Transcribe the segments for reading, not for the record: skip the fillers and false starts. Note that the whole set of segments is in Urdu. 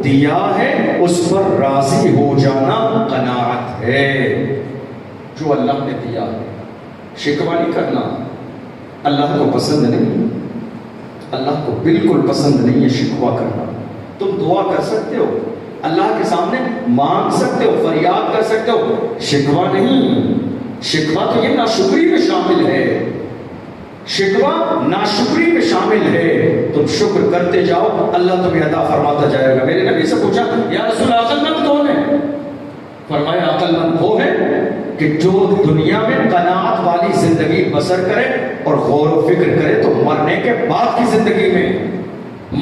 دیا ہے اس پر راضی ہو جانا قناعت ہے. جو اللہ نے دیا ہے شکوہ نہیں کرنا. اللہ کو پسند نہیں، اللہ کو بالکل پسند نہیں ہے شکوہ کرنا. تم دعا کر سکتے ہو، اللہ کے سامنے مانگ سکتے ہو، فریاد کر سکتے ہو، شکوہ نہیں. شکوہ تو یہ ناشکری میں شامل ہے، شکوہ ناشکری میں شامل ہے. تم شکر کرتے جاؤ، اللہ تمہیں عطا فرماتا جائے گا. میرے نبی سے پوچھا یا رسول اللہ عقل مند کون ہے؟ فرمایا عقل مند وہ ہے کہ جو دنیا میں قناعت والی زندگی بسر کرے اور غور و فکر کرے تو مرنے کے بعد کی زندگی میں،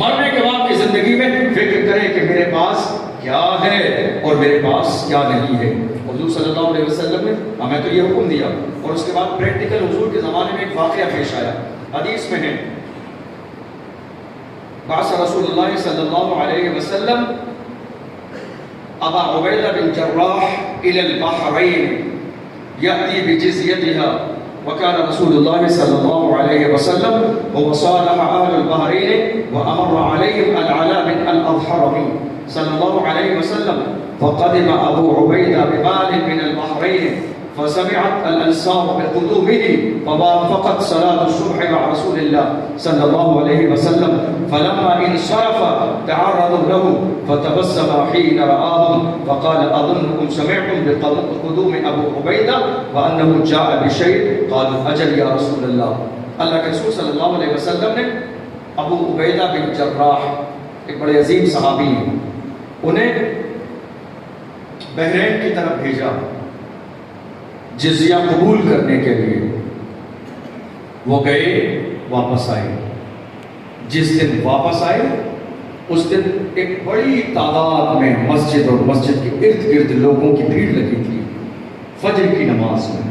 مرنے کے بعد کی زندگی میں فکر کرے کہ میرے پاس کیا ہے اور میرے پاس کیا نہیں ہے. حضور صلی اللہ علیہ وسلم نے ہمیں تو یہ حکم دیا، اور اس کے بعد پریکٹیکل حضور کے زمانے میں ایک واقعہ پیش آیا. حدیث میں ہے بعث رسول اللہ صلی اللہ علیہ وسلم ابا عبیدہ بن جراح الى البحرین یأتی بجزیتها، وكان رسول الله صلى الله عليه وسلم وصالح أهل البحرين وأمر عليهم العلاء بن الأظهرمي صلى الله عليه وسلم، فقدم أبو عبيدة بمال من البحرين فسمعت الأنصار بقدومه فوافقت صلاة الصبح مع رسول الله صلى الله عليه وسلم، فلما انصرف تعرضوا له فتبسم حين رآهم فقال أظنكم سمعتم بقدوم أبو عبيدة وأنه جاء بشيء، قالوا أجل يا رسول الله. اللہ کے رسول صلی اللہ علیہ وسلم نے ابو عبیدہ بن جراح ایک بڑے عظیم صحابی ہیں، انہیں بحرین کی طرف بھیجا جزیہ قبول کرنے کے لیے. وہ گئے، واپس آئے. جس دن واپس آئے اس دن ایک بڑی تعداد میں مسجد اور مسجد کے ارد گرد لوگوں کی بھیڑ لگی تھی فجر کی نماز میں.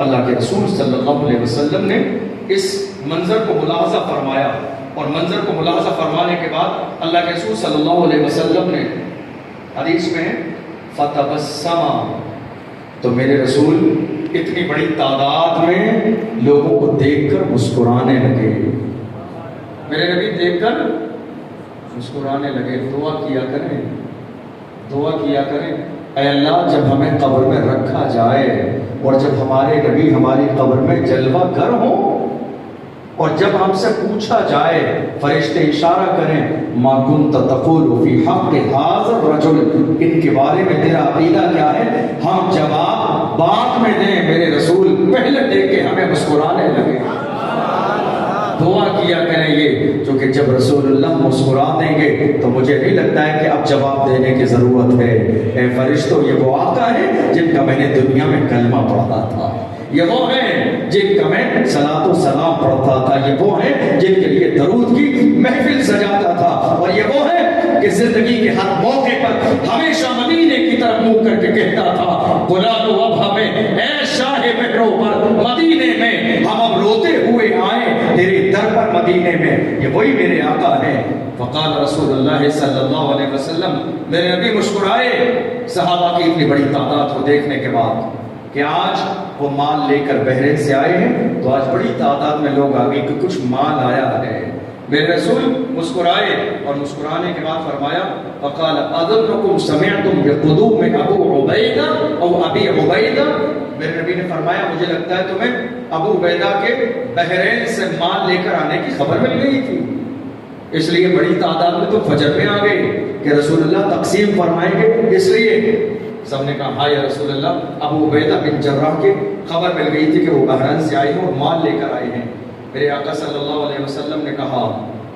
اللہ کے رسول صلی اللہ علیہ وسلم نے اس منظر کو ملاحظہ فرمایا، اور منظر کو ملاحظہ فرمانے کے بعد اللہ کے رسول صلی اللہ علیہ وسلم نے حدیث میں فتبسم، تو میرے رسول اتنی بڑی تعداد میں لوگوں کو دیکھ کر مسکرانے لگے. میرے نبی دیکھ کر مسکرانے لگے. دعا کیا کریں، دعا کیا کریں، اے اللہ جب ہمیں قبر میں رکھا جائے اور جب ہمارے نبی ہماری قبر میں جلوہ گر ہوں اور جب ہم سے پوچھا جائے فرشتے اشارہ کریں ما کنت تقول فی حق ھذا الرجل، ان کے بارے میں تیرا عقیدہ کیا ہے، ہم جواب بعد میں دیں. میرے رسول پہلے دیکھ کے ہمیں مسکرانے لگے. دعا کیا کریں یہ، جو کہ جب رسول اللہ مسکرا دیں گے تو مجھے نہیں لگتا ہے کہ اب جواب دینے کی ضرورت ہے. اے فرشتوں، یہ وہ آقا ہے جن کا میں نے دنیا میں کلمہ پڑھا تھا، یہ وہ ہیں جن کا میں صلاۃ و سلام پڑھتا تھا، یہ وہ ہیں جن کے لیے درود کی محفل سجاتا تھا، اور یہ وہ ہیں کہ زندگی کے ہر موقع پر ہمیشہ مدینے کی طرف منہ کر کے کہتا تھا بلا تو اب ہمیں اے شاہ مہروں پر مدینے میں، ہم اب روتے ہوئے آئے تیرے در پر مدینے میں. یہ وہی میرے آقا ہیں. فقال رسول اللہ صلی اللہ علیہ وسلم، میرے نبی مسکرائے صحابہ کی اتنی بڑی تعداد کو دیکھنے کے بعد کہ آج وہ مال لے کر بحرین سے آئے ہیں، تو آج بڑی تعداد میں لوگ آگے کہ کچھ مال آیا ہے. میرے رسول مسکرائے اور مسکرانے کے بعد فرمایا فقال اظنکم سمعتم بقدوم ابو عبیدہ او ابی عبیدہ، میرے نبی نے فرمایا مجھے لگتا ہے تمہیں ابو عبیدہ کے بحرین سے مال لے کر آنے کی خبر مل گئی تھی، اس لیے بڑی تعداد میں تو فجر میں آ گئے کہ رسول اللہ تقسیم فرمائیں گے. اس لیے سب نے کہا ہاں یا رسول اللہ، ابو عبیدہ بن جراح کے خبر مل گئی تھی کہ وہ بحرین سے آئے ہیں اور مال لے کر آئے ہیں. میرے آقا صلی اللہ علیہ وسلم نے کہا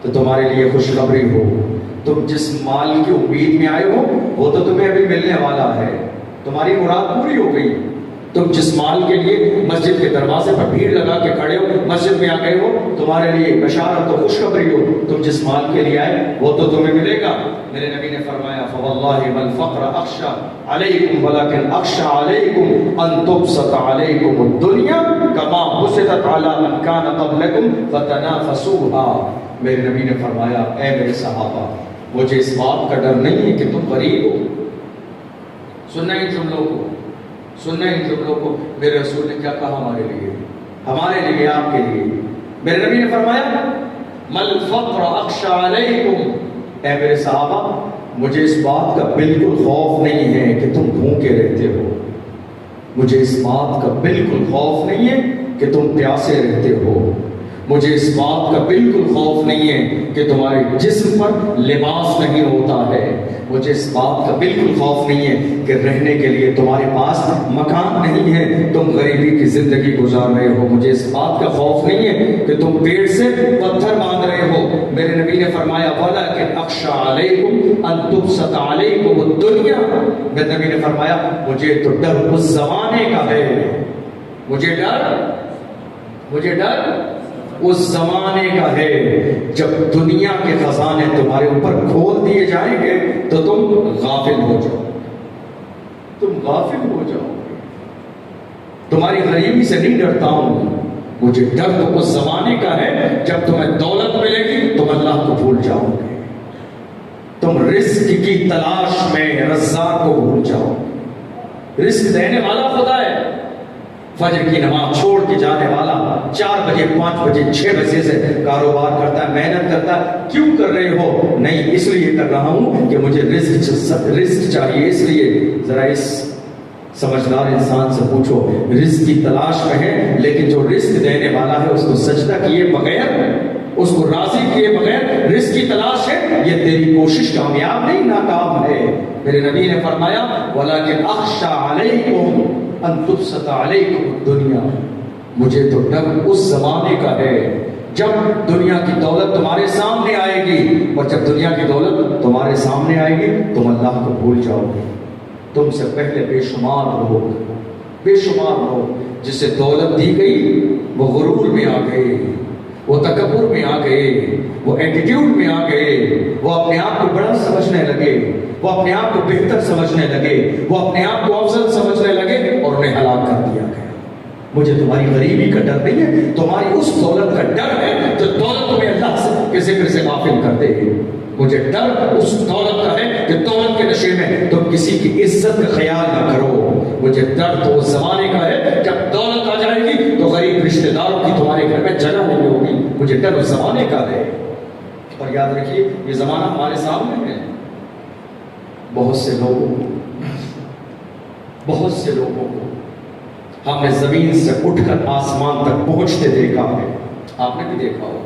تو تمہارے لیے خوشخبری ہو، تم جس مال کی امید میں آئے ہو وہ تو تمہیں ابھی ملنے والا ہے، تمہاری مراد پوری ہو گئی. تم جس مال کے لیے مسجد کے دروازے پر بھیڑ لگا کے کھڑے ہو، مسجد میں آ گئے ہو، تمہارے لیے بشارت و خوشخبری ہو، تم جس مال کے لیے آئے وہ تو تمہیں ملے گا. میرے نبی نے فرمایا فواللہ ما الفقر اخشى علیکم ولکن اخشى علیکم ان تبسط علیکم الدنیا کما بسطت علی من کان قبلکم فتنافسوها. میرے نبی نے فرمایا اے میرے صحابہ، مجھے اس بات کا ڈر نہیں ہے کہ تم غریب ہو. سننا ان جملوں کو، سننا ان جملوں کو. میرے رسول نے کیا کہا ہمارے لیے، ہمارے لیے، آپ کے لیے. میرے نبی نے فرمایا مل فقر اخشى علیکم اے میرے صحابہ مجھے اس بات کا بالکل خوف نہیں ہے کہ تم بھوکے رہتے ہو، مجھے اس بات کا بالکل خوف نہیں ہے کہ تم پیاسے رہتے ہو، مجھے اس بات کا بالکل خوف نہیں ہے کہ تمہارے جسم پر لباس نہیں ہوتا ہے، مجھے اس بات کا بالکل خوف نہیں ہے کہ رہنے کے لیے تمہارے پاس مکان نہیں ہے، تم غریبی کی زندگی گزار رہے ہو، مجھے اس بات کا خوف نہیں ہے کہ تم پیڑ سے پتھر باندھ رہے ہو۔ میرے نبی نے فرمایا وَلَكِنْ أَخْشَىٰ عَلَيْكُمْ أَن تُبْسَطَ عَلَيْكُمُ الدُّنْيَا، میرے نبی نے فرمایا مجھے تو ڈر اس زمانے کا ہے، مجھے ڈر اس زمانے کا ہے جب دنیا کے خزانے تمہارے اوپر کھول دیے جائیں گے تو تم غافل ہو جاؤ، تمہاری غریبی سے نہیں ڈرتا ہوں، مجھے ڈر تو اس زمانے کا ہے جب تمہیں دولت ملے گی تم اللہ کو بھول جاؤ گے، تم رزق کی تلاش میں رزاق کو بھول جاؤ گے۔ رزق دینے والا خدا ہے، فجر کی نماز چھوڑ کے جانے والا 4 بجے 5 بجے 6 بجے سے کاروبار کرتا ہے، محنت کرتا ہے، کیوں کر رہے ہو؟ نہیں اس لیے کر رہا ہوں کہ مجھے رزق چاہیے، اس لیے ذرا اس سمجھدار انسان سے پوچھو، رزق کی تلاش میں ہے لیکن جو رزق دینے والا ہے اس کو سجدہ کیے بغیر، اس کو راضی کیے بغیر رزق کی تلاش ہے، یہ تیری کوشش کامیاب نہیں ناکام ہے۔ میرے نبی نے فرمایا وَلَكِنْ أَخْشَىٰ عَلَيْكُمْ ان تبسط علیکم الدنیا، مجھے تو ڈر اس زمانے کا ہے جب دنیا کی دولت تمہارے سامنے آئے گی، اور جب دنیا کی دولت تمہارے سامنے آئے گی تم اللہ کو بھول جاؤ گے۔ تم سے پہلے بے شمار لوگ جسے دولت دی گئی وہ غرور میں آ گئے، وہ تکبر میں آ گئے، وہ ایٹیٹیوڈ میں آ گئے، وہ اپنے آپ کو بڑا سمجھنے لگے، وہ اپنے آپ کو بہتر سمجھنے لگے، وہ اپنے آپ کو افضل سمجھنے لگے اور انہیں ہلاک کر دیا گیا۔ مجھے تمہاری غریبی کا ڈر نہیں ہے، تمہاری اس دولت کا ڈر ہے جو دولت تمہیں اللہ کے ذکر سے غافل کر دے۔ مجھے ڈر اس دولت کا ہے کہ دولت کے نشے میں تم کسی کی عزت کا خیال نہ کرو۔ مجھے ڈر تو اس زمانے کا ہے جب دولت آ جائے گی تو غریب رشتہ داروں کی تمہارے گھر میں جگہ نہیں ہوگی، مجھے ڈر اس زمانے کا ہے۔ اور یاد رکھیے یہ زمانہ ہمارے سامنے ہے، بہت سے لوگوں کو ہم نے زمین سے اٹھ کر آسمان تک پہنچتے دیکھا ہے، آپ نے بھی دیکھا ہو،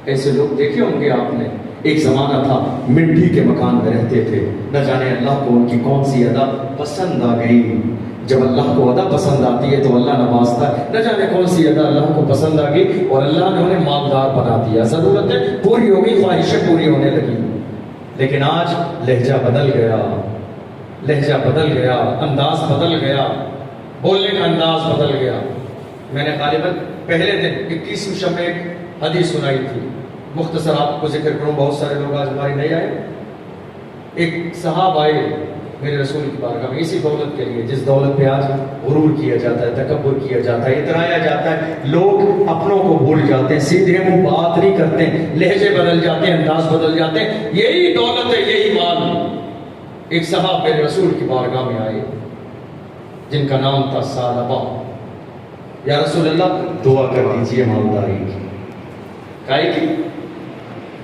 ایسے لوگ دیکھے ہوں گے آپ نے۔ ایک زمانہ تھا مٹی کے مکان میں رہتے تھے، نہ جانے اللہ کو ان کی کون سی ادا پسند آ گئی، جب اللہ کو ادا پسند آتی ہے تو اللہ نوازتا ہے، نہ جانے کون سی ادا اللہ کو پسند آ گئی اور اللہ نے انہیں مالدار بنا دیا، ضرورتیں پوری ہو گئی، خواہشیں پوری ہونے لگی۔ لیکن آج لہجہ بدل گیا، انداز بدل گیا، بولنے کا انداز بدل گیا۔ میں نے غالباً پہلے دن 21ویں شب میں ایک حدیث سنائی تھی، مختصر آپ کو ذکر کروں، بہت سارے لوگ آج ہمارے نہیں آئے۔ ایک صاحب آئے میرے رسول کی بارگاہ میں اسی دولت کے لیے جس دولت پہ آج غرور کیا جاتا ہے، تکبر کیا جاتا ہے، اترایا جاتا ہے، لوگ اپنوں کو بھول جاتے ہیں، سیدھے منہ بات نہیں کرتے، لہجے بدل جاتے ہیں، انداز بدل جاتے ہیں، یہی دولت ہے، یہی مال۔ ایک صاحب میرے رسول کی بارگاہ میں آئے جن کا نام تھا ثعلبہ، یا رسول اللہ دعا کر دیجیے مالداری کی۔ کائے کی؟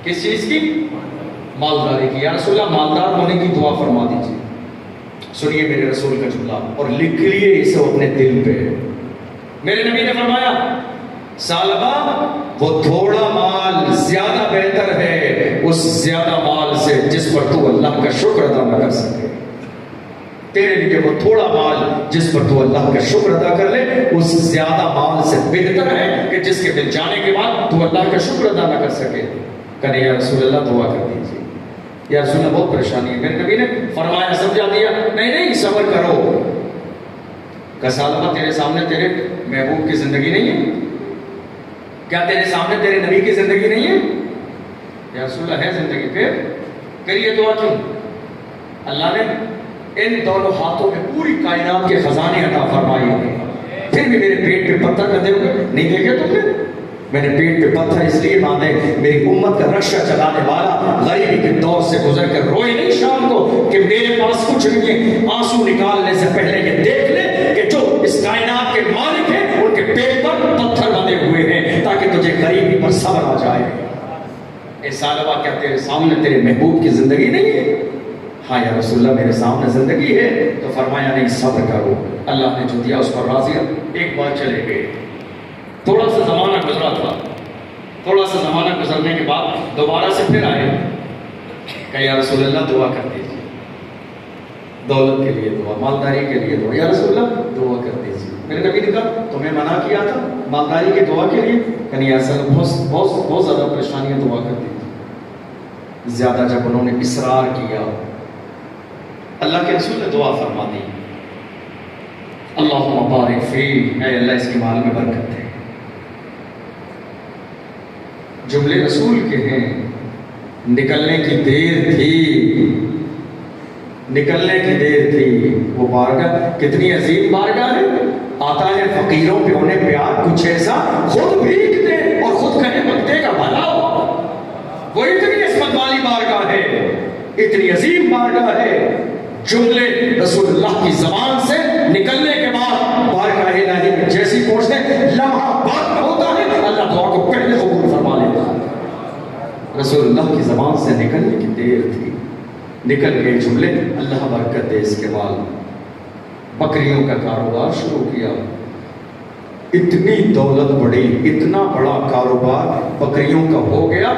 کس چیز کی؟ مالداری کی۔ یا رسول اللہ مالدار ہونے کی دعا فرما دیجیے۔ سنیے میرے رسول کا جملہ اور لکھ لیے اسے اپنے دل پہ۔ میرے نبی نے فرمایا ثعلبہ وہ تھوڑا مال زیادہ بہتر ہے اس زیادہ مال سے جس پر تو اللہ کا شکر ادا نہ کر سکے۔ تیرے لیے وہ تھوڑا مال جس پر تو اللہ کا شکر ادا کر لے اس زیادہ مال سے بہتر ہے کہ جس کے مل جانے کے بعد تو اللہ کا شکر ادا نہ کر سکے۔ کہنے یا رسول اللہ دعا کر دیجیے۔ یا رسول اللہ بہت پریشانی ہے۔ میرے نبی نے فرمایا سمجھا دیا، نہیں صبر کرو۔ کہ ثعلبہ تیرے سامنے تیرے محبوب کی زندگی نہیں ہے؟ کیا تیرے سامنے تیرے نبی کی زندگی نہیں ہے؟ یا رسول اللہ ہے زندگی، پھر یہ دعا کیوں؟ اللہ نے ان دونوں ہاتھوں میں پوری کائنات کے خزانے عطا فرمائے ہیں، پھر بھی میرے پیٹ پہ پتھر نہ دے گے؟ نہیں دیکھے تم نے؟ میں نے پیٹ پہ پتھر اس لیے باندھے میری امت کا رکشہ چلانے والا غریبی کے دور سے گزر کر روئے نہیں شام کو کہ میرے پاس کچھ نہیں ہے، آنسو نکالنے سے پہلے یہ دیکھ لے کہ جو اس کائنات کے مالک ہیں ان کے پیٹ پر پتھر بندھے ہوئے ہیں تاکہ تجھے غریبی پر صبر آ جائے۔ اے سالبہ کیا تیرے سامنے تیرے محبوب کی زندگی نہیں ہے؟ ہاں یا رسول اللہ میرے سامنے زندگی ہے. تو فرمایا نہیں صبر کرو, اللہ نے جو دیا اس پر راضی. ایک بار چلے گئے, تھوڑا سا زمانہ گزرا تھا, تھوڑا سا زمانہ گزرنے کے بعد دوبارہ سے پھر آئے کہ یا رسول اللہ دعا کر دیجیے, دولت کے لیے دعا, مالداری کے لیے دعا, یا رسول اللہ دعا کر دیجیے. میرے نبی نے کہا تمہیں منع کیا تھا مالداری کی دعا کے لیے کہ نہیں, ایسا بہت زیادہ پریشانیاں, دعا کر دیجیے. زیادہ جب انہوں نے اصرار کیا, اللہ کے رسول نے دعا فرما دی, اللہم بارک فی, اے اللہ اس کے مال میں برکت ہے. جملے رسول کے ہیں, نکلنے کی دیر تھی, نکلنے کی دیر تھی. وہ بارگاہ کتنی عظیم بارگاہ ہے, آتا ہے فقیروں پہ انہیں پیار کچھ ایسا خود بھیک دے اور خود کہے مکتے کا بھلا ہو. وہ اتنی عظمت والی بارگاہ ہے, اتنی عظیم بارگاہ ہے. جملے رسول اللہ کی زبان سے نکلنے کے بعد بارگاہ الہی میں جیسی پہنچتے لمحہ بعد میں ہوتا ہے, اللہ دعا کو پہلے قبول فرما لیتا ہے. رسول اللہ کی زبان سے نکلنے کی دیر تھی, نکل گئے جملے, اللہ برکت دے اس کے بعد. بکریوں کا کاروبار شروع کیا, اتنی دولت بڑی, اتنا بڑا کاروبار بکریوں کا ہو گیا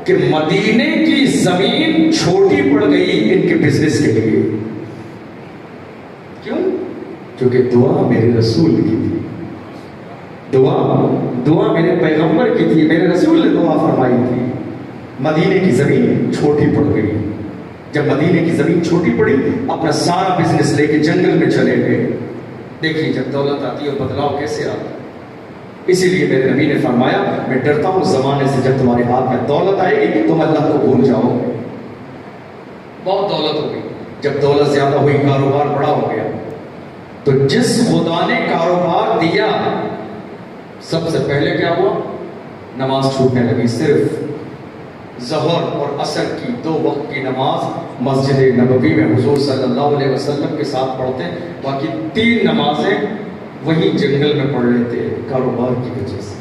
کہ مدینے کی زمین چھوٹی پڑ گئی ان کے بزنس کے لیے. کیوں؟ کیونکہ دعا میرے رسول کی تھی, دعا میرے پیغمبر کی تھی, میرے رسول نے دعا فرمائی تھی. مدینے کی زمین چھوٹی پڑ گئی. جب مدینے کی زمین چھوٹی پڑی, اپنا سارا بزنس لے کے جنگل میں چلے گئے. دیکھیے جب دولت آتی ہے بدلاؤ کیسے آتا ہے. اسی لیے میرے نبی نے فرمایا میں ڈرتا ہوں زمانے سے, جب تمہارے ہاتھ میں دولت آئے گی تم اللہ کو بھول جاؤ گے. بہت دولت ہو گئی, جب دولت زیادہ ہوئی کاروبار بڑا ہو گیا, تو جس خدا نے کاروبار دیا سب سے پہلے کیا ہوا, نماز چھوٹنے لگی. صرف ظہر اور عصر کی 2 وقت کی نماز مسجد نبوی میں حضور صلی اللہ علیہ وسلم کے ساتھ پڑھتے ہیں, باقی 3 نمازیں وہی جنگل میں پڑھ لیتے کاروبار کی وجہ سے.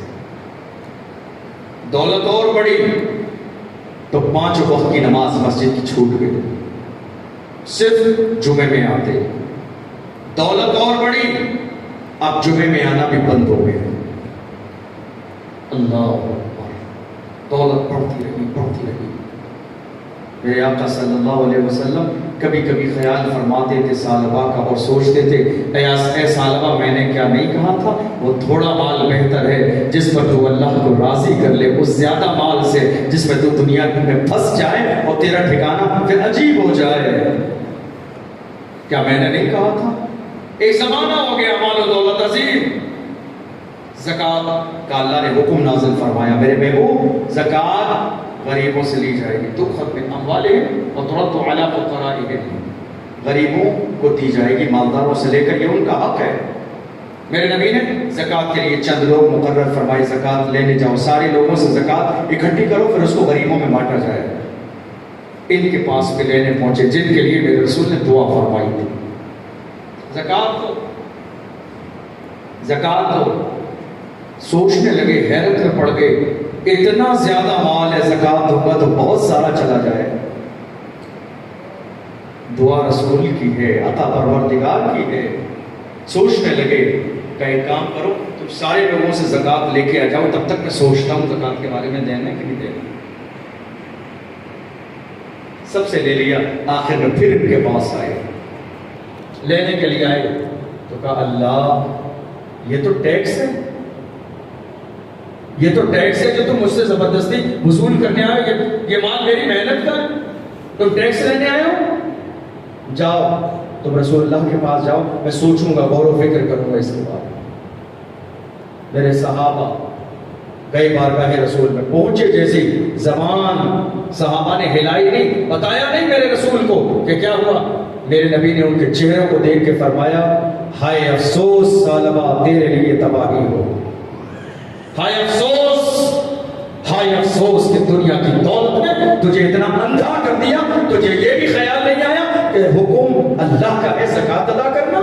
دولت اور بڑی تو 5 وقت کی نماز مسجد کی چھوٹ گئی, صرف جمعے میں آتے. دولت اور بڑی, اب جمعے میں آنا بھی بند ہو گیا. اللہ دولت بڑھتی رہی. میرے آقا صلی اللہ علیہ وسلم کبھی کبھی خیال فرماتے تھے سالبہ کا اور سوچتے تھے اے سالبہ میں نے کیا نہیں کہا تھا, وہ تھوڑا مال بہتر ہے جس پر تو اللہ کو راضی کر لے, اس زیادہ مال سے جس میں تو دنیا میں پھنس جائے اور تیرا ٹھکانہ پھر عجیب ہو جائے. کیا میں نے نہیں کہا تھا؟ ایک زمانہ ہو گیا مال و دولت عظیم. زکوٰۃ کا اللہ نے حکم نازل فرمایا, میرے محبوب زکوٰۃ غریبوں سے لی جائے گی. تؤخذ من اموالهم وترد على فقرائهم, غریبوں کو دی جائے گی مالداروں سے لے کر, یہ ان کا حق ہے. میرے نبی نے زکوٰۃ کے لیے چند لوگ مقرر فرمائے, زکوٰۃ لینے جاؤ, سارے لوگوں سے زکوٰۃ اکٹھی کرو, پھر اس کو غریبوں میں بانٹا جائے. ان کے پاس پہ لینے پہنچے جن کے لیے میرے رسول نے دعا فرمائی تھی. زکوٰۃ دو. سوچنے لگے, حیرت میں پڑ گئے, اتنا زیادہ مال ہے, زکوٰۃ دوں گا تو بہت سارا چلا جائے. دعا رسول کی ہے, عطا پروردگار کی ہے. سوچنے لگے کہ ایک کام کرو, تم سارے لوگوں سے زکوٰۃ لے کے آ جاؤ, تب تک میں سوچتا ہوں زکوٰۃ کے بارے میں دینا کہ نہیں دینا. سب سے لے لیا, آخر میں پھر ان کے پاس آئے, لینے کے لیے آئے تو کہا اللہ یہ تو ٹیکس ہے, یہ تو ٹیکس ہے جو تم مجھ سے زبردستی وصول کرنے آئے ہو, یہ مال میری محنت کا ہے, تم ٹیکس لینے آئے ہو. جاؤ تم رسول اللہ کے پاس جاؤ, میں سوچوں گا, غور و فکر کروں گا اس کے بعد. میرے صحابہ گئے بارگاہ رسول میں, پہنچے جیسے زبان صحابہ نے ہلائی نہیں, بتایا نہیں میرے رسول کو کہ کیا ہوا. میرے نبی نے ان کے چہروں کو دیکھ کے فرمایا ہائے افسوس سالبہ تیرے لیے تباہی ہو, ہائے افسوس کہ دنیا کی دولت نے تجھے اتنا اندھا کر دیا, تجھے یہ بھی خیال نہیں آیا کہ حکم اللہ کا ہے زکوٰۃ ادا کرنا.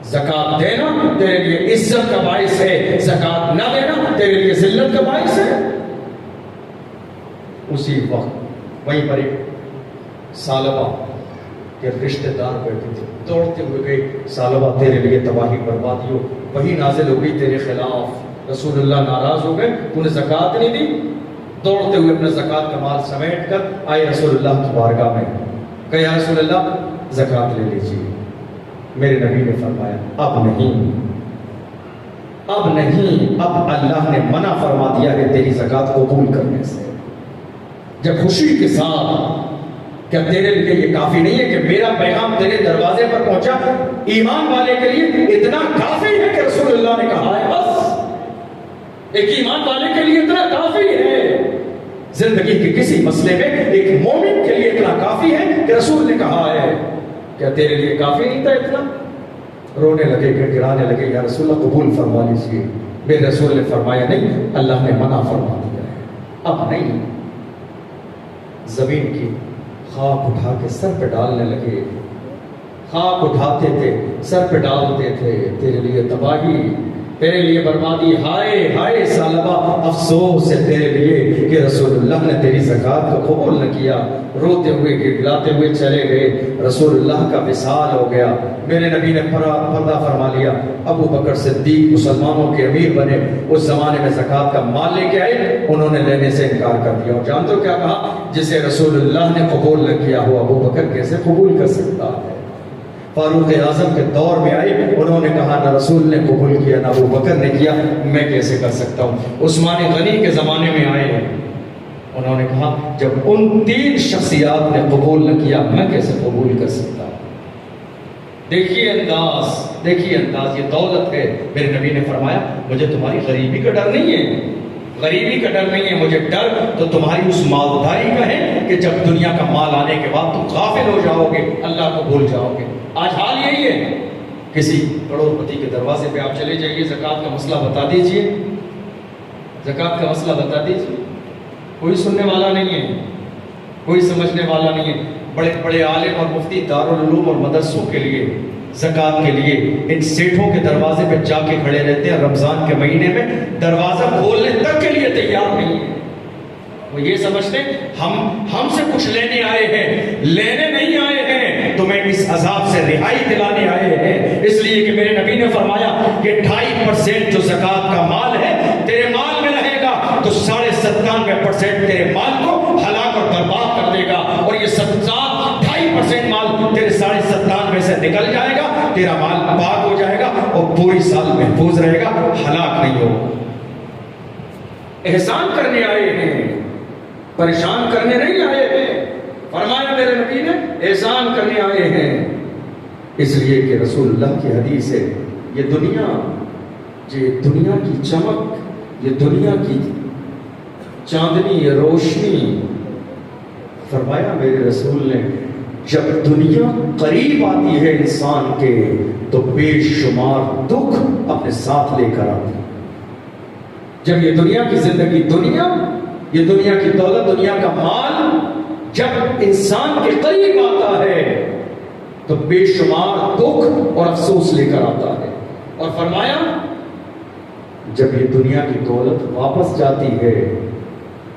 زکوٰۃ دینا تیرے لیے عزت کا باعث ہے, زکوٰۃ نہ دینا تیرے لیے ذلت کا باعث ہے. اسی وقت وہیں پر ایک ثعلبہ کے رشتہ دار بیٹھے تھے، دوڑتے ہوئے گئے، ثعلبہ تیرے لیے تباہی بربادی ہو، وہی نازل ہو گئی تیرے خلاف، رسول اللہ ناراض ہو گئے، تو نے زکوٰۃ نہیں دی۔ دوڑتے ہوئے اپنا زکوٰۃ کا مال سمیٹ کر آئے رسول اللہ کی بارگاہ میں، کہ یا رسول اللہ زکوٰۃ لے لیجیے۔ میرے نبی نے فرمایا اب نہیں، اب نہیں، اب اللہ نے منع فرما دیا ہے تیری زکوٰۃ قبول کرنے سے۔ جب خوشی کے ساتھ، کیا تیرے لیے یہ کافی نہیں ہے کہ میرا پیغام تیرے دروازے پر پہنچا؟ ایمان والے کے لیے اتنا کافی ہے کہ رسول اللہ نے کہا ہے بس، ایک ایمان والے کے لیے اتنا کافی ہے، زندگی کے کسی مسئلے میں ایک مومن کے لیے اتنا کافی ہے کہ رسول نے کہا ہے۔ کیا تیرے لیے کافی نہیں تھا اتنا؟ رونے لگے، گڑگڑانے لگے، یا رسول اللہ قبول فرما لیجیے۔ میرے رسول نے فرمایا نہیں، اللہ نے منع فرما دیا ہے، اب نہیں۔ زمین کی خاک اٹھا کے سر پہ ڈالنے لگے، خاک اٹھاتے تھے، سر پہ ڈالتے تھے، تیرے لیے تباہی، تیرے لیے بربادی، ہائے ہائے ثعلبہ، افسوس ہے تیرے لیے کہ رسول اللہ نے تیری زکوٰۃ کو قبول نہ کیا۔ روتے ہوئے گڑگڑاتے ہوئے چلے گئے، رسول اللہ کا وصال ہو گیا۔ میرے نبی نے پردہ فرما لیا، ابو بکر صدیق مسلمانوں کے امیر بنے، اس زمانے میں زکوٰۃ کا مال لے کے آئے، انہوں نے لینے سے انکار کر دیا۔ اور جانتے ہو کیا کہا؟ جسے رسول اللہ نے قبول نہ کیا ہو ابو بکر کیسے قبول کر سکتا ہے؟ فاروق اعظم کے دور میں آئے، انہوں نے کہا نہ رسول نے قبول کیا نہ ابو بکر نے کیا، میں کیسے کر سکتا ہوں؟ عثمان غنی کے زمانے میں آئے، انہوں نے کہا جب ان 3 شخصیات نے قبول نہ کیا، میں کیسے قبول کر سکتا ہوں؟ دیکھیے انداز، دیکھیے انداز، یہ دولت ہے۔ میرے نبی نے فرمایا مجھے تمہاری غریبی کا ڈر نہیں ہے، غریبی کا ڈر نہیں ہے، مجھے ڈر تو تمہاری اس مالداری کا ہے کہ جب دنیا کا مال آنے کے بعد تم غافل ہو جاؤ گے، اللہ کو بھول جاؤ گے۔ آج حال یہی ہے، کسی کروڑ پتی کے دروازے پہ آپ چلے جائیے، زکوٰۃ کا مسئلہ بتا دیجئے، زکوٰۃ کا مسئلہ بتا دیجئے، کوئی سننے والا نہیں ہے، کوئی سمجھنے والا نہیں ہے۔ بڑے بڑے عالم اور مفتی دارالعلوم اور مدرسوں کے لیے، زکوٰۃ کے لیے ان سیٹھوں کے دروازے پہ جا کے کھڑے رہتے ہیں، رمضان کے مہینے میں دروازہ کھولنے تک کے لیے تیار نہیں ہے۔ وہ یہ سمجھتے ہم سے کچھ لینے آئے ہیں، لینے نہیں آئے ہیں، تمہیں اس عذاب سے رہائی دلانے آئے ہیں۔ اس لیے کہ میرے نبی نے فرمایا کہ 2.5% جو زکوٰۃ کا مال ہے تیرے مال میں رہے گا تو 97.5% تیرے مال کو ہلاک اور برباد کر دے گا، اور یہ 2.5% مال تیرے 97.5 سے نکل جائے گا، تیرا مال پاک ہو جائے گا اور پوری سال محفوظ رہے گا، ہلاک نہیں ہوگا۔ احسان کرنے آئے ہیں، پریشان کرنے نہیں آئے ہیں۔ فرمایا میرے نبی نے احسان کرنے آئے ہیں، اس لیے کہ رسول اللہ کی حدیث ہے، یہ دنیا کی چمک، یہ دنیا کی چاندنی، یہ روشنی، فرمایا میرے رسول نے جب دنیا قریب آتی ہے انسان کے تو بے شمار دکھ اپنے ساتھ لے کر آتی ہے۔ جب یہ دنیا کی زندگی، یہ دنیا کی دولت، دنیا کا مال جب انسان کے قریب آتا ہے تو بے شمار دکھ اور افسوس لے کر آتا ہے۔ اور فرمایا جب یہ دنیا کی دولت واپس جاتی ہے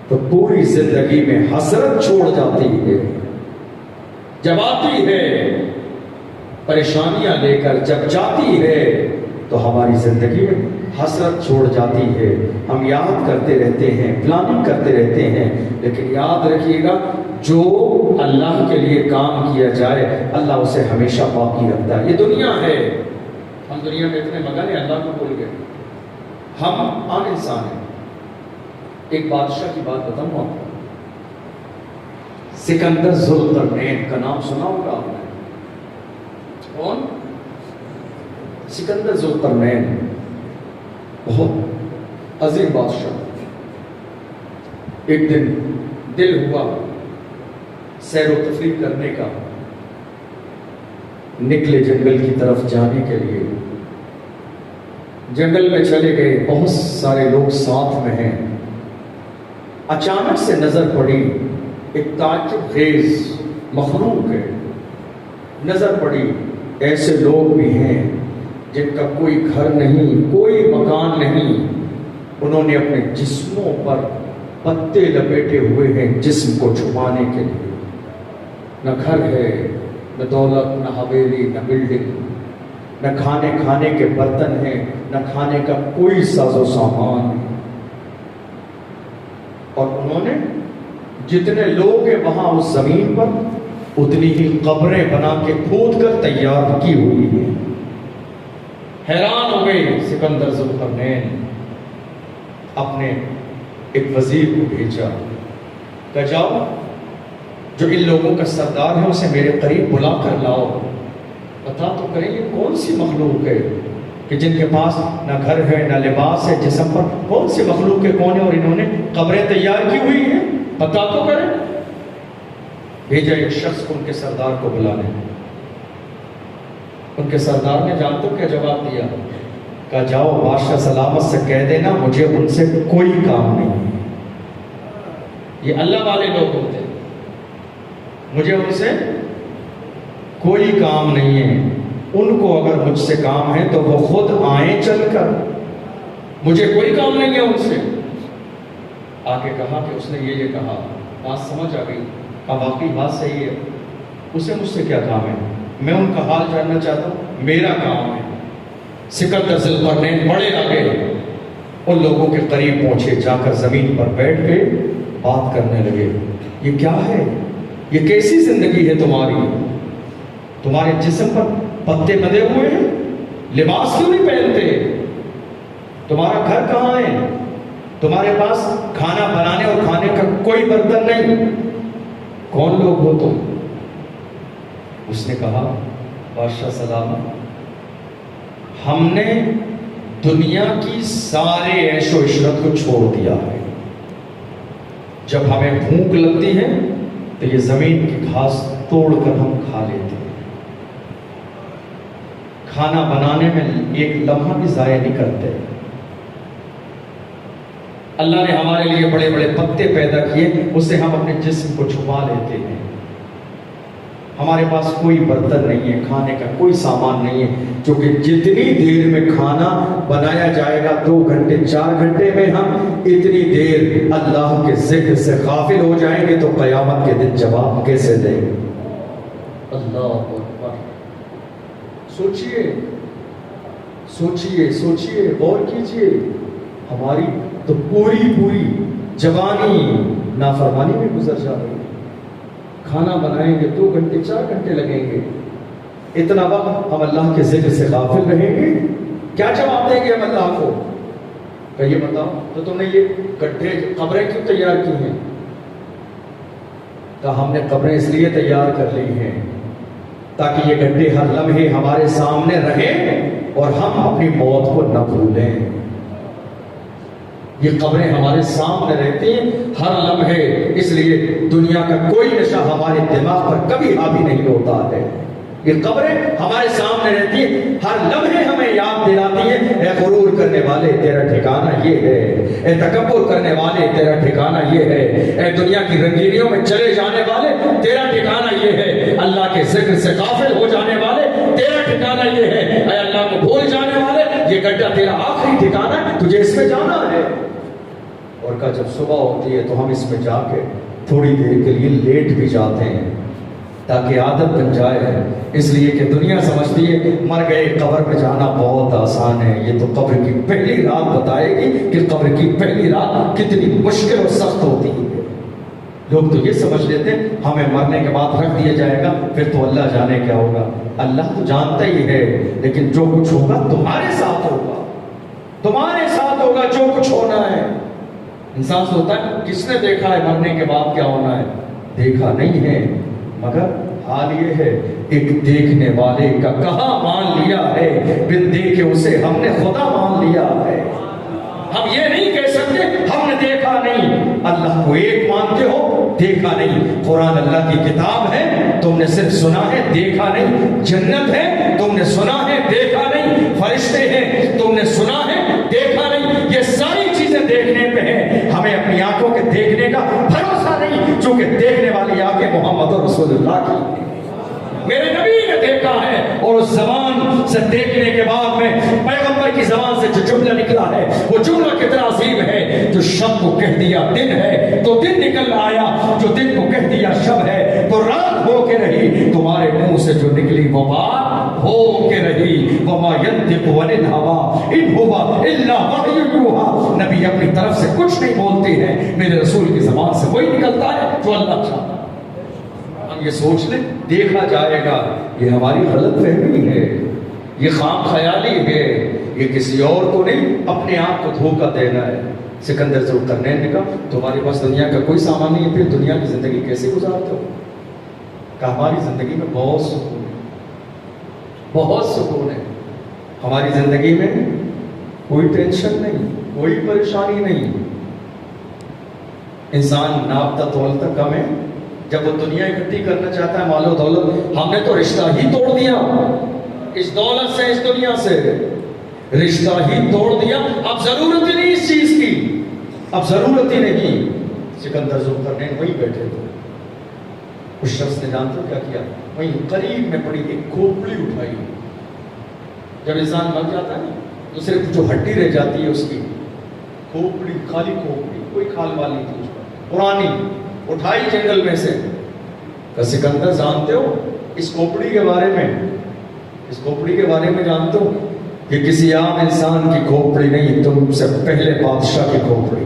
تو پوری زندگی میں حسرت چھوڑ جاتی ہے۔ جب آتی ہے پریشانیاں لے کر، جب جاتی ہے تو ہماری زندگی میں حسرت چھوڑ جاتی ہے۔ ہم یاد کرتے رہتے ہیں، پلاننگ کرتے رہتے ہیں، لیکن یاد رکھیے گا جو اللہ کے لیے کام کیا جائے اللہ اسے ہمیشہ باقی رکھتا ہے۔ یہ دنیا ہے، ہم دنیا میں اتنے مگن ہیں، اللہ کو بھول گئے۔ ہم عام انسان ہیں۔ ایک بادشاہ کی بات بتاؤں آپ کو، سکندر ذوالقرنین کا نام سنا ہوگا آپ نے؟ کون؟ سکندر ذوالقرنین، بہت عظیم بادشاہ۔ ایک دن دل ہوا سیر و تفریح کرنے کا، نکلے جنگل کی طرف جانے کے لیے۔ جنگل میں چلے گئے، بہت سارے لوگ ساتھ میں ہیں۔ اچانک سے نظر پڑی ایک تعجب خیز مخلوق ہے، نظر پڑی ایسے لوگ بھی ہیں جن کا کوئی گھر نہیں، کوئی مکان نہیں، انہوں نے اپنے جسموں پر پتے لپیٹے ہوئے ہیں جسم کو چھپانے کے لیے. نہ گھر ہے، نہ دولت، نہ حویلی، نہ بلڈنگ، نہ کھانے کے برتن ہیں، نہ کھانے کا کوئی ساز و سامان. اور انہوں نے جتنے لوگ ہیں وہاں اس زمین پر اتنی ہی قبریں بنا کے کھود کر تیار کی ہوئی ہیں. حیران ہو گئے سکندر ذوالقرنین. اپنے ایک وزیر کو بھیجا کہ جاؤ جو ان لوگوں کا سردار ہے اسے میرے قریب بلا کر لاؤ، بتا تو کریں یہ کون سی مخلوق ہے کہ جن کے پاس نہ گھر ہے نہ لباس ہے، جسم پر کون سی مخلوق کے کون ہے اور انہوں نے قبریں تیار کی ہوئی ہیں، بتا تو کریں. بھیجا ایک شخص کو ان کے سردار کو بلانے. ان کے سردار نے جان تو کیا جواب دیا؟ کہا جاؤ بادشاہ سلامت سے کہہ دینا مجھے ان سے کوئی کام نہیں. یہ اللہ والے لوگ ہوتے ہیں، مجھے ان سے کوئی کام نہیں ہے. ان کو اگر مجھ سے کام ہے تو وہ خود آئیں چل کر، مجھے کوئی کام نہیں ہے ان سے. آگے کہا کہ اس نے یہ کہا، بات سمجھ آ گئی. واقعی بات صحیح ہے، اسے مجھ سے کیا کام ہے، میں ان کا حال جاننا چاہتا ہوں، میرا کام ہے. سکندر ذوالقرنین بڑے آگے ان لوگوں کے قریب پہنچے، جا کر زمین پر بیٹھ کے بات کرنے لگے. یہ کیا ہے؟ یہ کیسی زندگی ہے تمہاری؟ تمہارے جسم پر پتے بندھے ہوئے ہیں، لباس کیوں نہیں پہنتے؟ تمہارا گھر کہاں ہے؟ تمہارے پاس کھانا بنانے اور کھانے کا کوئی برتن نہیں. کون لوگ ہو تم؟ اس نے کہا بادشاہ سلامت، ہم نے دنیا کی سارے عیش و عشرت کو چھوڑ دیا ہے. جب ہمیں بھوک لگتی ہے تو یہ زمین کی گھاس توڑ کر ہم کھا لیتے ہیں. کھانا بنانے میں ایک لمحہ بھی ضائع نہیں کرتے. اللہ نے ہمارے لیے بڑے بڑے پتے پیدا کیے، اس سے ہم اپنے جسم کو چھپا لیتے ہیں. ہمارے پاس کوئی برتن نہیں ہے، کھانے کا کوئی سامان نہیں ہے، کیونکہ جتنی دیر میں کھانا بنایا جائے گا 2 گھنٹے 4 گھنٹے میں ہم اتنی دیر اللہ کے ذکر سے غافل ہو جائیں گے تو قیامت کے دن جواب کیسے دیں گے؟ اللہ اکبر. سوچئے سوچئے سوچئے، غور کیجئے. ہماری تو پوری جوانی نافرمانی میں گزر جا رہی ہے. کھانا بنائیں گے 2 گھنٹے 4 گھنٹے لگیں گے، اتنا وقت ہم اللہ کے ذکر سے غافل رہیں گے. کیا جواب دیں گے ہم اللہ کو؟ کہ یہ بتاؤ تو تم نے یہ گڈھے قبریں کیوں تیار کی ہیں؟ کہ ہم نے قبریں اس لیے تیار کر لی ہیں تاکہ یہ گڈھے ہر لمحے ہمارے سامنے رہیں اور ہم اپنی موت کو نہ بھولیں. یہ قبریں ہمارے سامنے رہتی ہیں ہر لمحے، اس لیے دنیا کا کوئی نشہ ہمارے دماغ پر کبھی حاوی نہیں ہوتا ہے. یہ قبریں ہمارے سامنے رہتی ہیں ہر لمحے، ہمیں یاد دلاتی ہیں اے غرور کرنے والے تیرا ٹھکانہ یہ ہے، اے تکبر کرنے والے تیرا ٹھکانہ یہ ہے، اے دنیا کی رنگینیوں میں چلے جانے والے تیرا ٹھکانہ یہ ہے، اللہ کے ذکر سے غافل ہو جانے والے تیرا ٹھکانہ یہ ہے، اے اللہ کو بھول جانے والے یہ گڈھا تیرا آخری ٹھکانہ ہے، تجھے اس میں جانا ہے. اور کا جب صبح ہوتی ہے تو ہم اس میں جا کے تھوڑی دیر کے لیے لیٹ بھی جاتے ہیں تاکہ عادت بن جائے. اس لیے کہ دنیا سمجھتی ہے مر گئے قبر میں جانا بہت آسان ہے. یہ تو قبر کی پہلی رات بتائے گی کہ قبر کی پہلی رات کتنی مشکل اور سخت ہوتی ہے. لوگ تو یہ سمجھ لیتے ہیں ہمیں مرنے کے بعد رکھ دیا جائے گا پھر تو اللہ جانے کیا ہوگا. اللہ تو جانتا ہی ہے، لیکن جو کچھ ہوگا تمہارے ساتھ ہوگا، تمہارے ساتھ ہوگا جو کچھ ہونا ہے. انسان سوچتا ہے کس نے دیکھا ہے مرنے کے بعد کیا ہونا ہے؟ دیکھا نہیں ہے، مگر حال یہ ہے ایک دیکھنے والے کا کہاں مان لیا ہے، بن دیکھے اسے ہم نے خدا مان لیا ہے. ہم یہ نہیں کہہ سکتے ہم نے دیکھا نہیں. اللہ کو ایک مانتے ہو، دیکھا نہیں. قرآن اللہ کی کتاب ہے، تم نے صرف سنا ہے دیکھا نہیں. جنت ہے، تم نے سنا ہے دیکھا نہیں. فرشتے ہیں، تم نے سنا ہے دیکھا نہیں. یہ ساری چیزیں دیکھنے پہ ہیں، ہمیں اپنی آنکھوں کے دیکھنے کا بھروسہ نہیں، چونکہ دیکھنے والی آنکھیں محمد رسول اللہ کی. میرے نبی نے دیکھا ہے، اور اس زبان سے دیکھنے کے بعد میں پیغمبر کی زبان سے جو جملہ نکلا ہے وہ جملہ کتنا عظیم ہے. جو شب کو کہہ دیا دن ہے تو دن نکل آیا، جو دن کو کہہ دیا شب ہے تو رات ہو کے رہی. تمہارے منہ سے جو نکلی وہ بات ہو کے رہی. وما ينطق عن الهوى ان هو الا وحی یوحی. نبی اپنی طرف سے کچھ نہیں بولتے ہیں، میرے رسول کی زبان سے وہی نکلتا ہے جو اللہ چاہتا ہے. ہم یہ سوچ لیں دیکھا جائے گا، یہ ہماری غلط فہمی ہے، یہ خام خیالی ہے، یہ کسی اور کو نہیں اپنے آپ کو دھوکہ دینا ہے. سکندر ذوالقرنین نے کہا تمہارے پاس دنیا کا کوئی سامان نہیں ہے، پھر دنیا کی زندگی کیسے گزارتے ہو؟ کہ ہماری زندگی میں بہت سکون ہے، بہت سکون ہے. ہماری زندگی میں کوئی ٹینشن نہیں، کوئی پریشانی نہیں. انسان ناپتا تولتا کم ہے. جب وہ دنیا اکٹھی کرنا چاہتا ہے مال و دولت، ہم نے تو رشتہ ہی توڑ دیا اس دولت سے، اس دنیا سے رشتہ ہی توڑ دیا. اب ضرورت ہی نہیں اس چیز کی، اب ضرورت ہی نہیں. سکندر ذوالقرنین وہیں بیٹھے تھے. اس شخص نے جانتے ہو کیا کیا؟ وہیں قریب میں پڑی ایک کھوپڑی اٹھائی. جب انسان مر جاتا ہے نا تو صرف جو ہڈی رہ جاتی ہے اس کی کھوپڑی، خالی کھوپڑی، کوئی کھال وال نہیں تھی اس پر، پرانی اٹھائی جنگل میں سے. کہ سکندر جانتے ہو اس کھوپڑی کے بارے میں، اس کھوپڑی کے بارے میں جانتے ہو کہ کسی عام انسان کی کھوپڑی نہیں، تم سے پہلے بادشاہ کی کھوپڑی.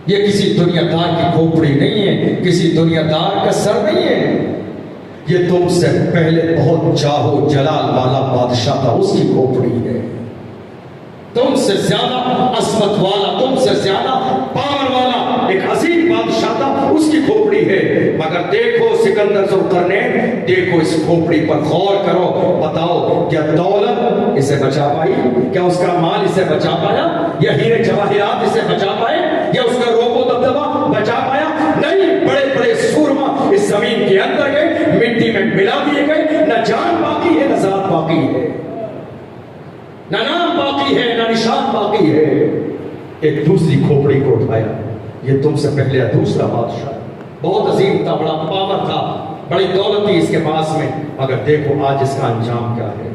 یہ کسی دنیا دار کی کھوپڑی نہیں ہے، کسی دنیا دار کا سر نہیں ہے. یہ تم سے پہلے بہت جاہو جلال والا بادشاہ تھا، اس کی کھوپڑی ہے. تم سے زیادہ عظمت والا، تم سے زیادہ پاور والا ایک عظیم بادشاہ تھا، اس کی کھوپڑی ہے. مگر دیکھو سکندر ذوالقرنین، دیکھو اس کھوپڑی پر غور کرو. بتاؤ کیا دولت اسے بچا پائی؟ کیا اس کا مال اسے بچا پایا؟ یا ہیرے جواہرات اسے بچا پائے؟ یا اس کا روب و دبدبہ بچا پایا؟ نہیں. بڑے بڑے سورما اس زمین کے اندر گئے، مٹی میں ملا دیے گئے. نہ جان باقی ہے، نہ ذات باقی ہے، نہ نام باقی ہے، نہ نشان باقی ہے. ایک دوسری کھوپڑی کو اٹھایا. یہ تم سے پہلے دوسرا بادشاہ، بہت عظیم تھا، بڑا پاور تھا، بڑی دولت تھی اس کے پاس میں. مگر دیکھو آج اس کا انجام کیا ہے.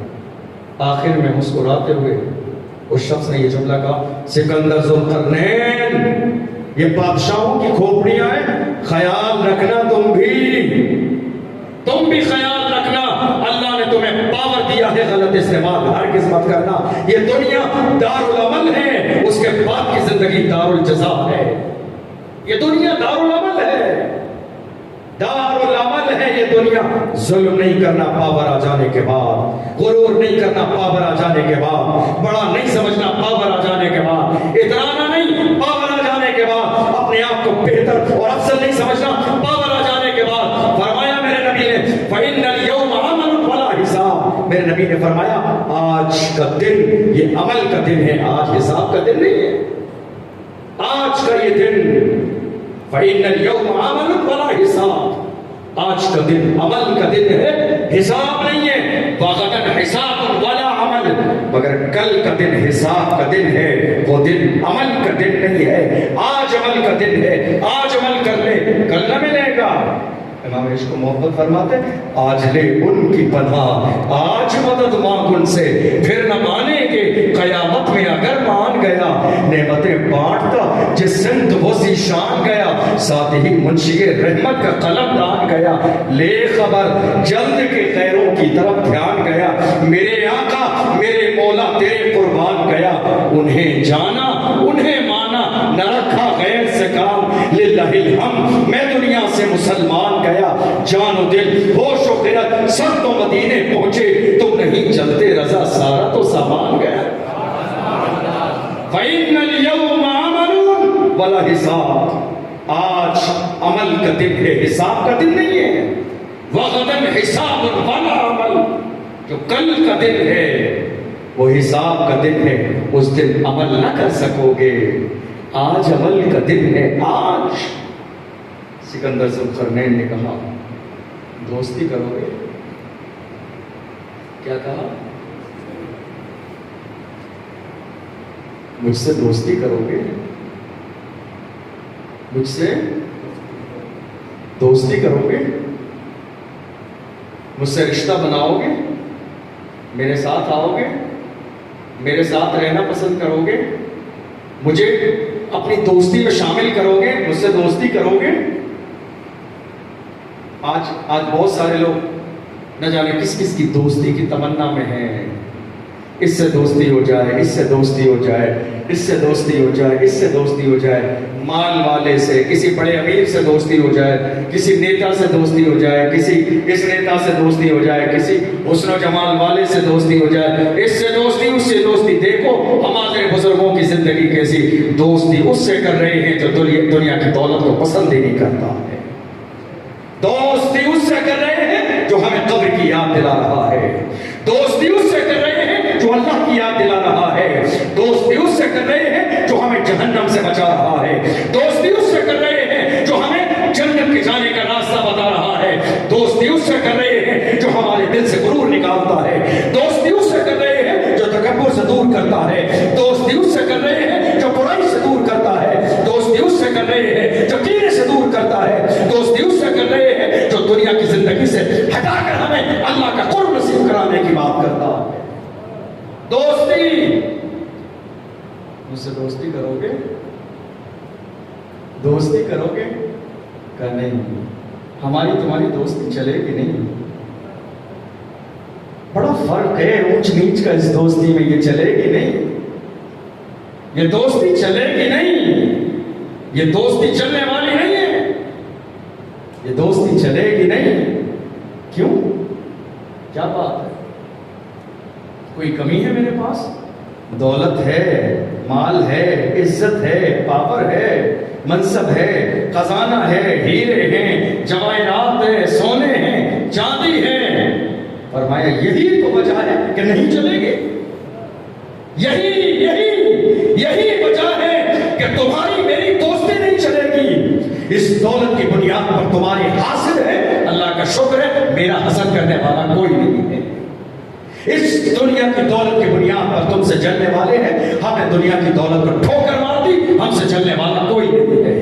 آخر میں مسکراتے ہوئے اس شخص نے یہ جملہ کہا، سکندر ذوالقرنین یہ بادشاہوں کی کھوپڑیاں ہیں، خیال رکھنا تم بھی خیال رکھنا. اللہ نے تمہیں پاور دیا ہے، غلط استعمال ہرگز مت کرنا. یہ دنیا دارالعمل ہے، اس کے بعد کی زندگی دارالجزا ہے. یہ دنیا دارالعمل ہے، دارالعمل ہے یہ دنیا. ظلم نہیں کرنا پاور آ جانے کے بعد، غرور نہیں کرنا پاور آ جانے کے بعد، بڑا نہیں سمجھنا پاور آ جانے کے بعد، اترانا نہیں پاور آ جانے کے بعد، اپنے آپ کو بہتر اور افضل نہیں سمجھنا پاور آ جانے کے بعد. فرمایا میرے نبی نے فَإِنَّ الْيَوْمَ عَمَلٌ وَلَا حِسَابٌ. میرے نبی نے فرمایا آج کا دن یہ عمل کا دن ہے، آج حساب کا دن نہیں ہے. آج کا یہ دن فَإِنَّ الْيَوْمَ عَمَلٌ وَلَا حِسَابٌ. آج کا دن عمل کا دن ہے، حساب نہیں ہے. وَغَدًا حِسَابٌ وَلَا عَمَلٌ. مگر کل کا دن حساب کا دن ہے، وہ دن عمل کا دن نہیں ہے. آج عمل کا دن ہے، آج عمل کر لے، کل نہ ملے گا. امام عشق کو محبت فرماتے ہیں آج لے ان کی پناہ، آج مدد مانگ ان سے، پھر نہ مانیں گے قیامت میں اگر مان گیا. نعمتیں بانٹتا جس سمت وہ ذیشان گیا، ساتھ ہی منشی رحمت کا قلم دان گیا. لے خبر جلد کے خیروں کی طرف دھیان گیا، میرے آقا میرے مولا تیرے قربان گیا. انہیں جانا انہیں مانا، نہ رکھا غیر سے کام. للہ الحمد میں دنیا سے مسلمان گیا، جان و دل ہوش و خرد سب تو مدینے پہنچے. تم نہیں چلتے رضا سارا تو سامان گیا. فَإِنَّ الْيَوْمَ عَمَلٌ وَلَا حِسَابٌ. آج عمل کا دن ہے، حساب کا دن نہیں ہے. وَغَدًا حِسَابٌ وَلَا عَمَلٌ. جو کل کا دن ہے وہ حساب کا دن ہے، اس دن عمل نہ کر سکو گے. آج عمل کا دن ہے. آج سکندر ذوالقرنین نے کہا دوستی کرو گے؟ کیا کہا؟ مجھ سے دوستی کرو گے؟ مجھ سے دوستی کرو گے؟ مجھ سے رشتہ بناؤ گے، میرے ساتھ آؤ گے، میرے ساتھ رہنا پسند کرو گے، مجھے اپنی دوستی میں شامل کرو گے، مجھ سے دوستی کرو گے؟ آج بہت سارے لوگ نہ جانے کس کس کی دوستی کی تمنا میں ہیں، اس سے دوستی ہو جائے، اس سے دوستی ہو جائے، اس سے دوستی ہو جائے، اس سے دوستی ہو جائے، مال والے سے، کسی بڑے امیر سے دوستی ہو جائے، کسی نیتا سے دوستی ہو جائے، کسی اس نیتا سے دوستی ہو جائے، کسی حسن و جمال والے سے دوستی ہو جائے، اس سے دوستی، اس سے دوستی۔ دیکھو ہمارے بزرگوں کی زندگی کیسی، دوستی اس سے کر رہے ہیں جو دنیا کی دولت کو پسند ہی نہیں کرتا ہے، دوستی اس سے کر رہے ہیں جو ہمیں قبر کی یاد دلا رہا ہے، دوستی اس سے کر رہے ہیں جو اللہ کی یاد دلا رہا ہے، دوستی اس سے کر رہے ہیں جو ہمیں جہنم سے بچا رہا ہے، دوستی اس سے کر رہے ہیں جو ہمیں جنت کے جانے کا راستہ بتا رہا ہے، دوستی اس سے کر رہے ہیں جو ہمارے دل سے غرور نکالتا ہے، دوستی اس سے کر رہے ہیں جو تکبر سے دور کرتا ہے، دوستی اس سے کر رہے ہیں جو برائی سے دور کرتا ہے، دوستی اس سے کر رہے ہیں جو کینے سے دور کرتا ہے، دوستی اس سے کر رہے ہیں جو دنیا کی زندگی سے ہٹا کر ہمیں اللہ کا قرب نصیب کرانے کی بات کرتا ہے۔ دوستی، مجھ سے دوستی کرو گے، دوستی کرو گے کہ نہیں؟ ہماری تمہاری دوستی چلے گی نہیں۔ بڑا فرق ہے اونچ نیچ کا اس دوستی میں، یہ چلے گی نہیں، یہ دوستی چلے گی نہیں، یہ دوستی چلنے والی نہیں ہے، یہ دوستی چلے گی نہیں۔ کیوں؟ کیا بات ہے؟ کوئی کمی ہے میرے پاس؟ دولت ہے، مال ہے، عزت ہے، پاور ہے، منصب ہے، خزانہ ہے، ہیرے ہیں، جواہرات ہیں، سونے ہیں، چاندی ہے۔ فرمایا یہی تو وجہ ہے کہ نہیں چلے گی، یہی وجہ ہے کہ تمہاری میری دوستی نہیں چلے گی۔ اس دولت کی بنیاد پر تمہاری حاصل ہے، اللہ کا شکر ہے میرا حسد کرنے والا کوئی نہیں ہے۔ اس دنیا کی دولت کی بنیاد پر تم سے جلنے والے ہیں، ہم نے دنیا کی دولت کو ٹھوکر مار دی، ہم سے جلنے والا کوئی نہیں ہے۔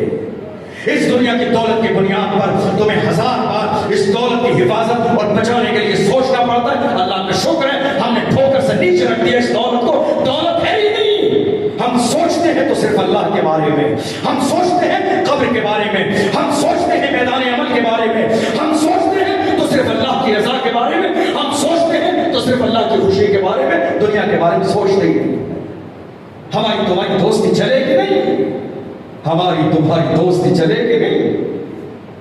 اس دنیا کی دولت کی بنیاد پر تمہیں 1000 بار اس دولت کی حفاظت اور بچانے کے لیے سوچنا پڑتا ہے، اللہ کا شکر ہے ہم نے ٹھوکر سے نیچے رکھ دیا اس دولت کو، دولت ہے ہی نہیں۔ ہم سوچتے ہیں تو صرف اللہ کے بارے میں، ہم سوچتے ہیں قبر کے بارے میں، ہم سوچتے ہیں میدان عمل کے بارے میں، ہم سوچتے ہیں تو صرف اللہ کی رضا کے بارے میں، ہم سوچتے ہیں تو صرف اللہ کی خوشی کے بارے میں، دنیا کے بارے میں سوچتے ہی نہیں۔ ہماری تمہاری دوستی چلے گی نہیں، ہماری تمہاری دوستی چلے گی نہیں۔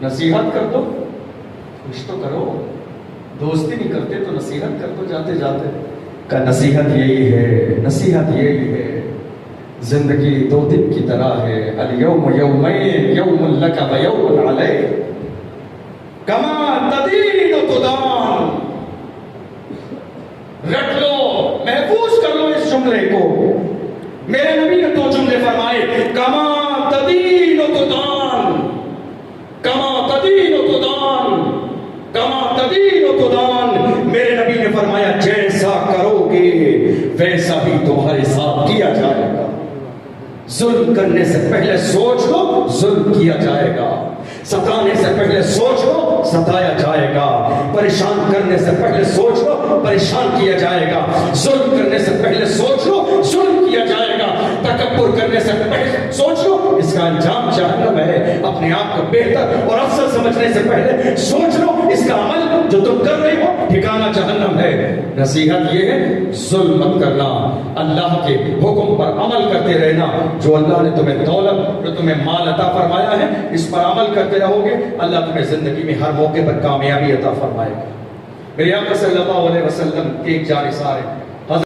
نصیحت کر دو، کچھ تو کرو، دوستی نہیں کرتے تو نصیحت کر دو جاتے جاتے کا۔ نصیحت یہی ہے، نصیحت یہی ہے، زندگی 2 دن کی طرح ہے، الیوم یومین، یوم لک و یوم علیک، کما تدین تدان۔ رکھ لو، محفوظ کر لو اس جملے کو۔ میرے نبی نے 2 جملے فرمائے، کما تدین تدان، کما تدین تدان، کما تدین تدان۔ میرے نبی نے فرمایا جیسا کرو گے ویسا بھی تمہارے ساتھ کیا جائے گا۔ ظلم کرنے سے پہلے سوچ لو، ظلم کیا جائے گا۔ ستانے سے پہلے سوچ لو، ستایا جائے گا۔ پریشان کرنے سے پہلے سوچ لو، پریشان کیا جائے گا۔ ظلم کرنے سے پہلے سوچ لو، ظلم کیا جائے گا۔ تکبر کرنے سے پہلے سوچ لو، اس کا انجام جہنم ہے۔ اپنے آپ کو بہتر اور افضل سمجھنے سے پہلے سوچ لو، اس کا عمل جو تم کر رہے ہو ٹھکانہ جہنم ہے۔ نصیحت یہ ہے، ظلم مت کرنا، اللہ کے حکم پر عمل کرتے رہنا۔ جو اللہ نے تمہیں دولت، جو تمہیں مال عطا فرمایا ہے، اس پر عمل کرتے رہو گے، اللہ تمہیں زندگی میں ہر موقع پر کامیابی عطا فرمائے گا۔ میرے آقا صلی اللہ علیہ وسلم ایک جانثار ہے،